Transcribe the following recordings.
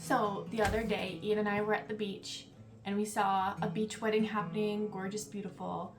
So the other day, Ian and I were at the beach and we saw a beach wedding happening, gorgeous, beautiful.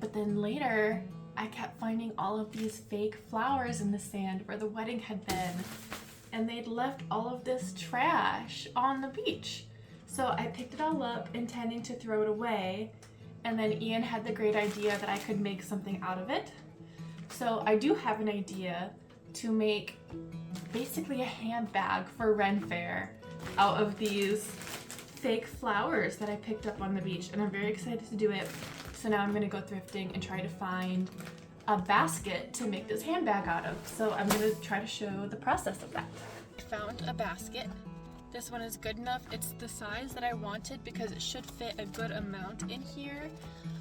But then later, I kept finding all of these fake flowers in the sand where the wedding had been. And they'd left all of this trash on the beach. So I picked it all up, intending to throw it away. And then Ian had the great idea that I could make something out of it. So I do have an idea to make basically a handbag for Ren Faire out of these fake flowers that I picked up on the beach, and I'm very excited to do it. So now I'm gonna go thrifting and try to find a basket to make this handbag out of. So I'm gonna try to show the process of that. I found a basket. This one is good enough. It's the size that I wanted because it should fit a good amount in here.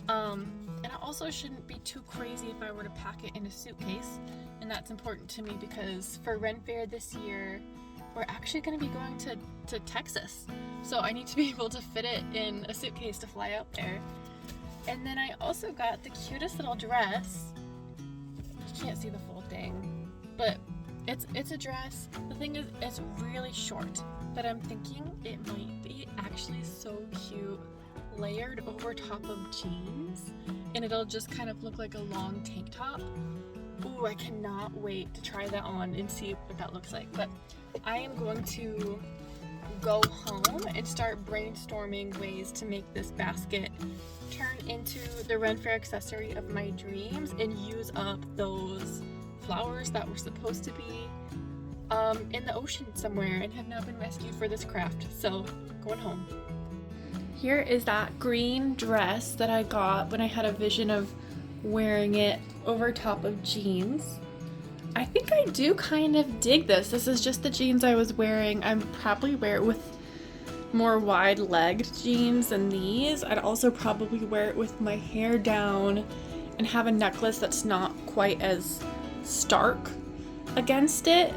And it also shouldn't be too crazy if I were to pack it in a suitcase. And that's important to me because for Ren Faire this year, we're actually going to be going to Texas. So I need to be able to fit it in a suitcase to fly out there. And then I also got the cutest little dress. You can't see the full thing, but it's a dress. The thing is, it's really short, but I'm thinking it might be actually so cute layered over top of jeans, and it'll just kind of look like a long tank top. Ooh, I cannot wait to try that on and see what that looks like. But I am going to go home and start brainstorming ways to make this basket turn into the Ren Faire accessory of my dreams and use up those flowers that were supposed to be in the ocean somewhere and have now been rescued for this craft. So, going home. Here is that green dress that I got when I had a vision of wearing it over top of jeans. I think I do kind of dig this. This is just the jeans I was wearing. I'd probably wear it with more wide-legged jeans than these. I'd also probably wear it with my hair down and have a necklace that's not quite as stark against it.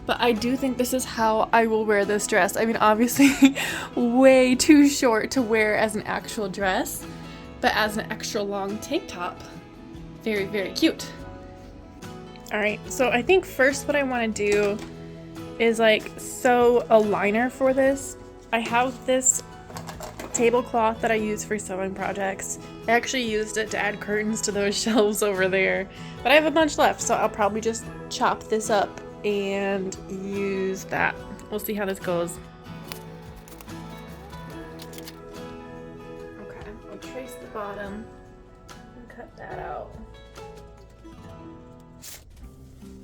But I do think this is how I will wear this dress. I mean, obviously way too short to wear as an actual dress, but as an extra long tank top, very, very cute. All right, so I think first what I want to do is like sew a liner for this. I have this tablecloth that I use for sewing projects. I actually used it to add curtains to those shelves over there, but I have a bunch left, so I'll probably just chop this up and use that. We'll see how this goes. Okay, I'll trace the bottom and cut that out.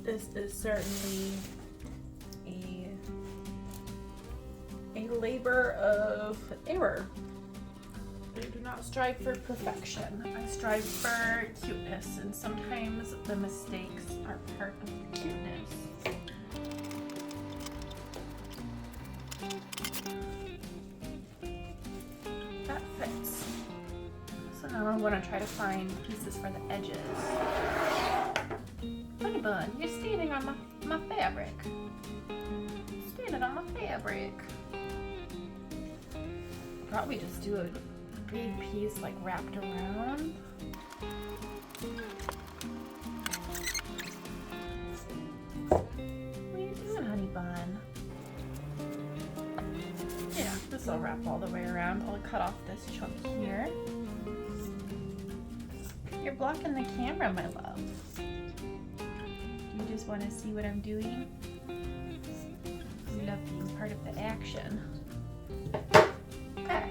This is certainly a labor of error. I do not strive for perfection. I strive for cuteness, and sometimes the mistakes are part of the cuteness. That fits. So now I want to try to find pieces for the edges. Honey bun, you're standing on my fabric. Standing on my fabric. Probably just do a big piece like wrapped around. What are you doing, honey bun? Yeah, this will wrap all the way around. I'll cut off this chunk here. You're blocking the camera, my love. You just want to see what I'm doing? You love being part of the action. Okay.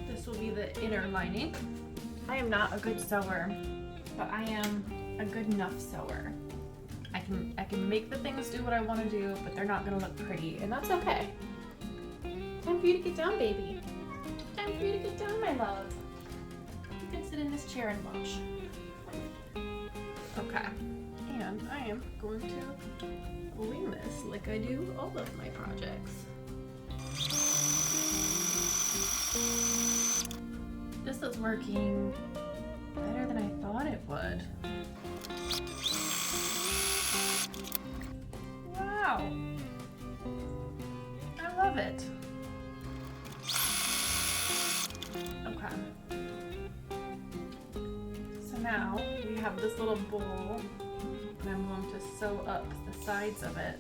This will be the inner lining. I am not a good sewer, but I am a good enough sewer. I can make the things do what I want to do, but they're not gonna look pretty, and that's okay. Time for you to get down, baby. Time for you to get down, my love. You can sit in this chair and watch. Okay. And I am going to wing this like I do all of my projects. This is working better than I thought it would. Wow. I love it. Okay. So now we have this little bowl, and I'm going to sew up the sides of it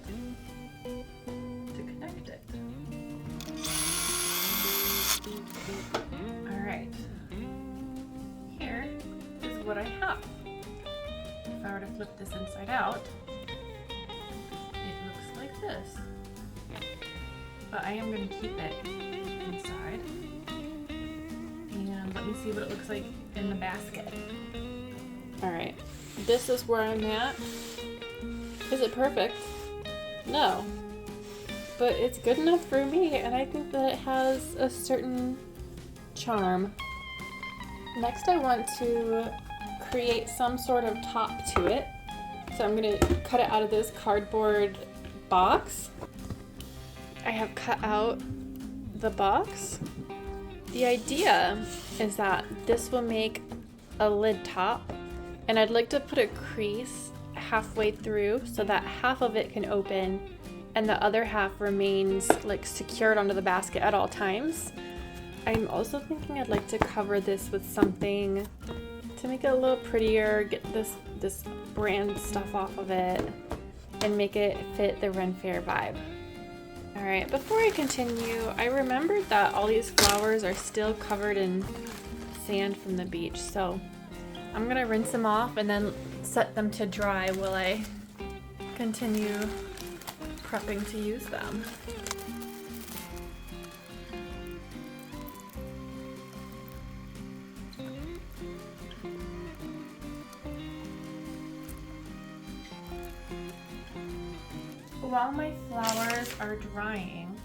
to connect it. flip this inside out, it looks like this. But I am going to keep it inside. And let me see what it looks like in the basket. Alright, this is where I'm at. Is it perfect? No. But it's good enough for me, and I think that it has a certain charm. Next I want to create some sort of top to it. So I'm going to cut it out of this cardboard box. I have cut out the box. The idea is that this will make a lid top, and I'd like to put a crease halfway through so that half of it can open and the other half remains like secured onto the basket at all times. I'm also thinking I'd like to cover this with something to make it a little prettier, get this brand stuff off of it, and make it fit the Ren Faire vibe. Alright, before I continue, I remembered that all these flowers are still covered in sand from the beach, so I'm gonna rinse them off and then set them to dry while I continue prepping to use them. While my flowers are drying,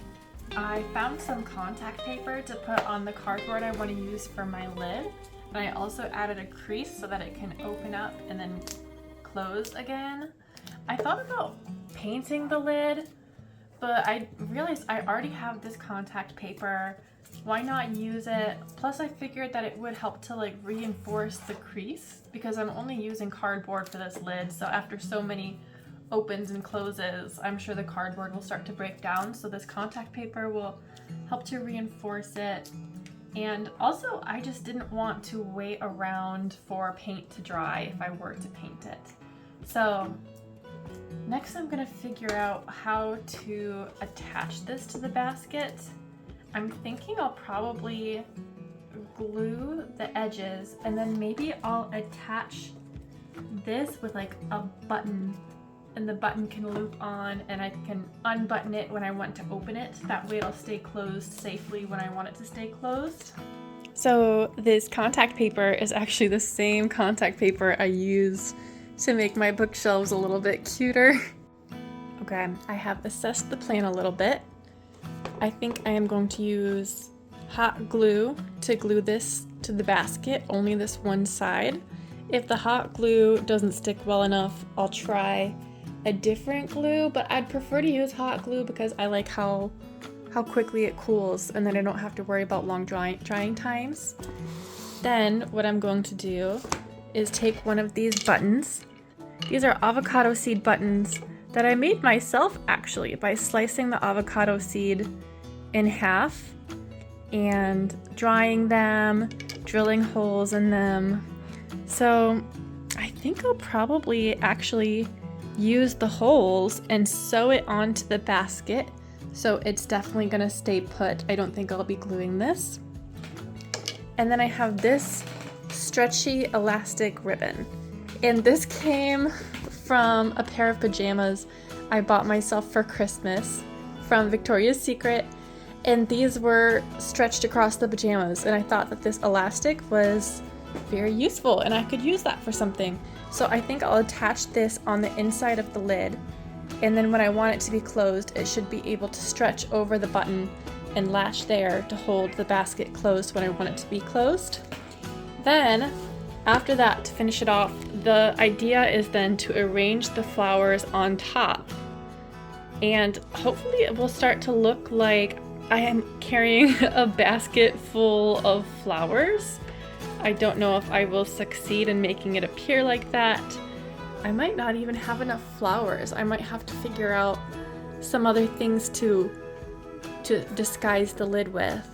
I found some contact paper to put on the cardboard I want to use for my lid. And I also added a crease so that it can open up and then close again. I thought about painting the lid, but I realized I already have this contact paper. Why not use it? Plus I figured that it would help to like reinforce the crease because I'm only using cardboard for this lid. So after so many opens and closes, I'm sure the cardboard will start to break down. So this contact paper will help to reinforce it. And also I just didn't want to wait around for paint to dry if I were to paint it. So next I'm gonna figure out how to attach this to the basket. I'm thinking I'll probably glue the edges and then maybe I'll attach this with like a button, and the button can loop on and I can unbutton it when I want to open it. That way it'll stay closed safely when I want it to stay closed. So this contact paper is actually the same contact paper I use to make my bookshelves a little bit cuter. Okay, I have assessed the plan a little bit. I think I am going to use hot glue to glue this to the basket, only this one side. If the hot glue doesn't stick well enough, I'll try a different glue, but I'd prefer to use hot glue because I like how quickly it cools and then I don't have to worry about long drying times. Then what I'm going to do is take one of these buttons. These are avocado seed buttons that I made myself actually by slicing the avocado seed in half and drying them, drilling holes in them. So I think I'll probably actually use the holes and sew it onto the basket, so it's definitely gonna stay put. I don't think I'll be gluing this. And then I have this stretchy elastic ribbon, and this came from a pair of pajamas I bought myself for Christmas from Victoria's Secret, and these were stretched across the pajamas, and I thought that this elastic was very useful and I could use that for something. So I think I'll attach this on the inside of the lid, and then when I want it to be closed, it should be able to stretch over the button and latch there to hold the basket closed when I want it to be closed. Then after that, to finish it off, the idea is then to arrange the flowers on top, and hopefully it will start to look like I am carrying a basket full of flowers. I don't know if I will succeed in making it appear like that. I might not even have enough flowers. I might have to figure out some other things to disguise the lid with.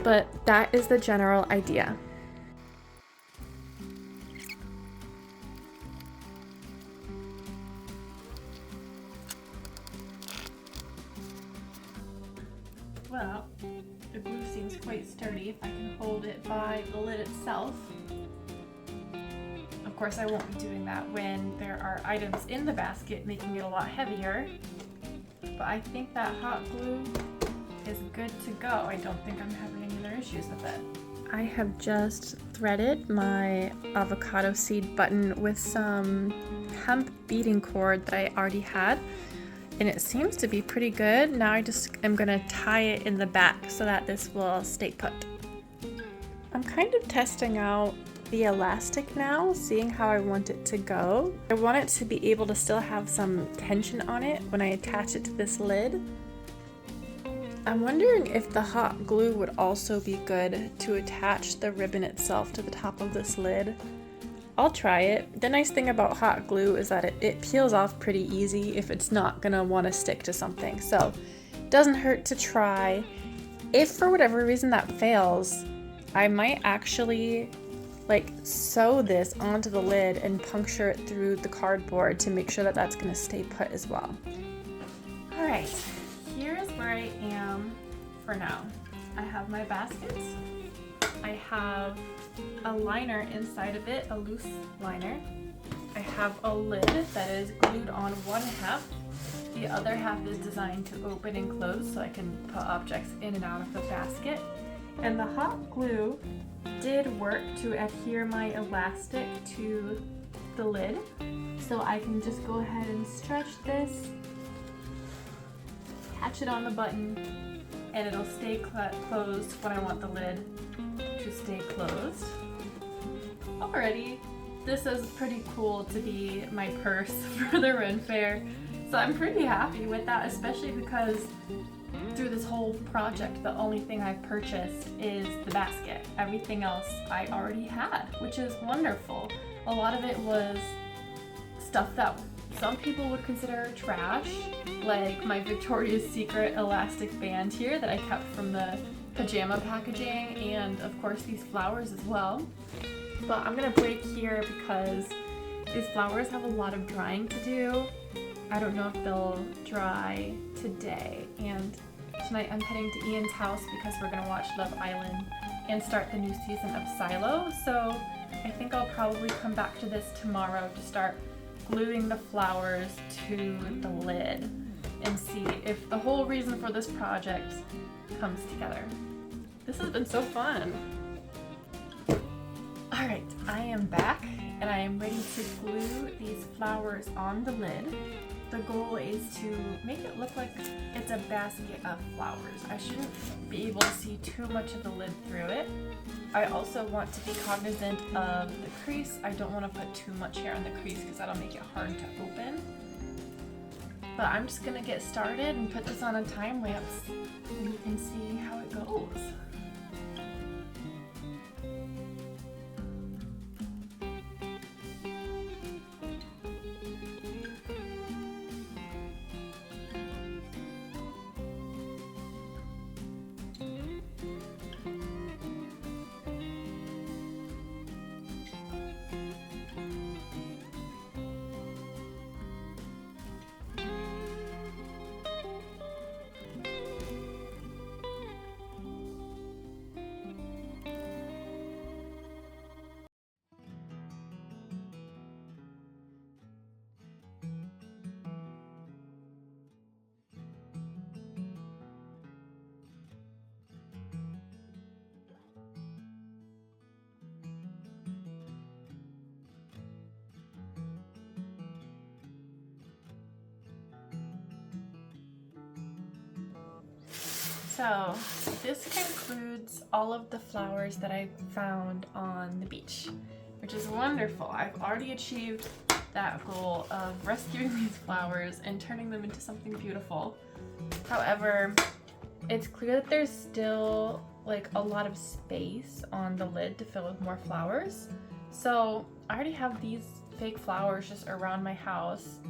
But that is the general idea. Well, the glue seems quite sturdy if I can hold it by the lid itself. Of course I won't be doing that when there are items in the basket, making it a lot heavier. But I think that hot glue is good to go. I don't think I'm having any other issues with it. I have just threaded my avocado seed button with some hemp beading cord that I already had, and it seems to be pretty good. Now I just am gonna tie it in the back so that this will stay put. I'm kind of testing out the elastic now, seeing how I want it to go. I want it to be able to still have some tension on it when I attach it to this lid. I'm wondering if the hot glue would also be good to attach the ribbon itself to the top of this lid. I'll try it. The nice thing about hot glue is that it peels off pretty easy if it's not gonna want to stick to something, so it doesn't hurt to try. If for whatever reason that fails, I might actually sew this onto the lid and puncture it through the cardboard to make sure that that's gonna stay put as well. All right, here's where I am for now. I have my baskets. I have a liner inside of it, a loose liner. I have a lid that is glued on one half. The other half is designed to open and close so I can put objects in and out of the basket. And the hot glue did work to adhere my elastic to the lid. So I can just go ahead and stretch this, catch it on the button, and it'll stay closed when I want the lid to stay closed. Alrighty, this is pretty cool to be my purse for the Ren Faire. So I'm pretty happy with that, especially because through this whole project, the only thing I've purchased is the basket. Everything else I already had, which is wonderful. A lot of it was stuff that some people would consider trash, like my Victoria's Secret elastic band here that I kept from the pajama packaging, and of course these flowers as well. But I'm gonna break here because these flowers have a lot of drying to do. I don't know if they'll dry today, and tonight I'm heading to Ian's house because we're gonna watch Love Island and start the new season of Silo. So I think I'll probably come back to this tomorrow to start gluing the flowers to the lid and see if the whole reason for this project comes together. This has been so fun. All right, I am back and I am ready to glue these flowers on the lid. The goal is to make it look like it's a basket of flowers. I shouldn't be able to see too much of the lid through it. I also want to be cognizant of the crease. I don't want to put too much hair on the crease because that'll make it hard to open. But I'm just gonna get started and put this on a time lapse and you can see how it goes. So this concludes all of the flowers that I found on the beach, which is wonderful. I've already achieved that goal of rescuing these flowers and turning them into something beautiful. However, it's clear that there's still a lot of space on the lid to fill with more flowers. So I already have these fake flowers just around my house,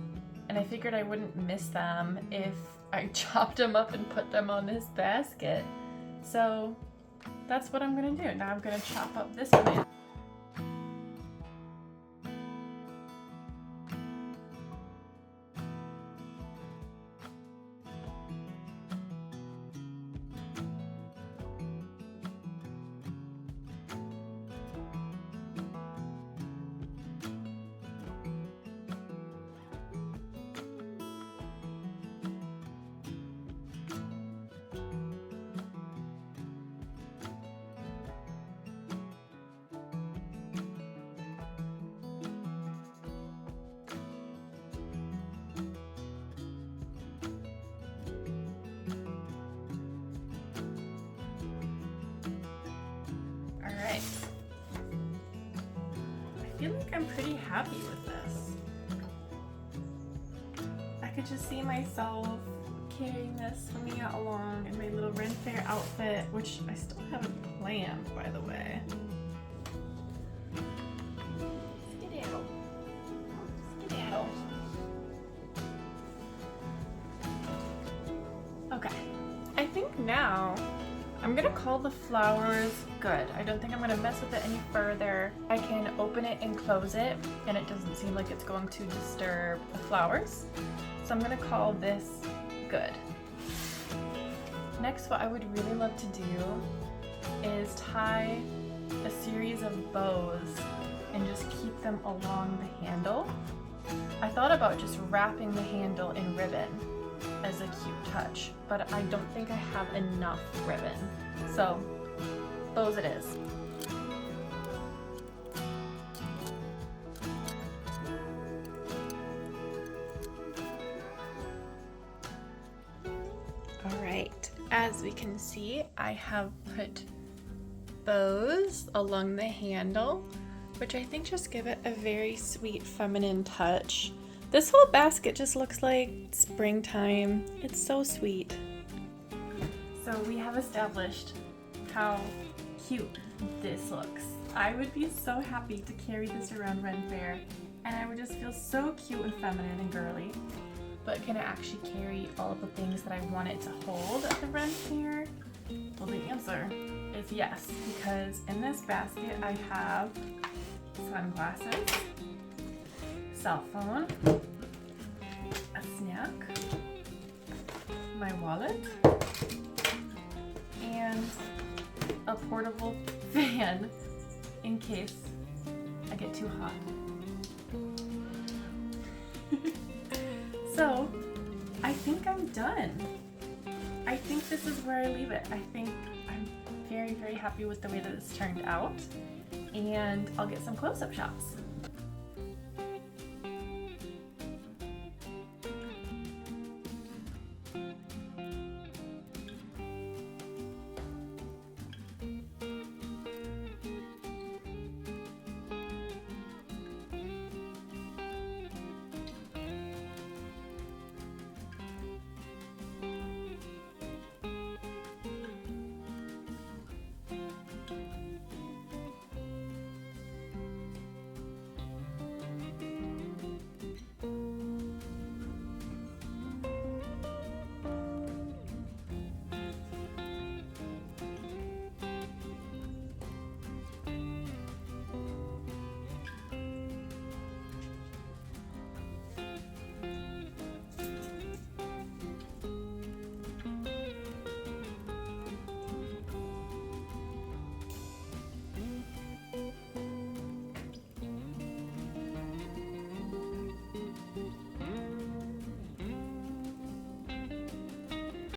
and I figured I wouldn't miss them if I chopped them up and put them on this basket. So that's what I'm gonna do. Now I'm gonna chop up this one. like I'm pretty happy with this. I could just see myself carrying this, swimming out along in my little Ren Faire outfit, which I still haven't planned, by the way. Skedaddle. Skedaddle. Okay, I think now I'm gonna call the flowers good. I don't think I'm gonna mess with it any further. I can open it and close it, and it doesn't seem like it's going to disturb the flowers. So I'm gonna call this good. Next, what I would really love to do is tie a series of bows and just keep them along the handle. I thought about just wrapping the handle in ribbon as a cute touch, but I don't think I have enough ribbon. So, bows it is. Alright, as we can see, I have put bows along the handle, which I think just give it a very sweet feminine touch. This whole basket just looks like springtime. It's so sweet. So we have established how cute this looks. I would be so happy to carry this around Ren Faire, and I would just feel so cute and feminine and girly. But can it actually carry all of the things that I want it to hold at the Ren Faire? Well, the answer is yes, because in this basket I have sunglasses, cell phone, a snack, my wallet, and a portable fan in case I get too hot. So, I think I'm done. I think this is where I leave it. I think I'm very, very happy with the way that this turned out, and I'll get some close-up shots.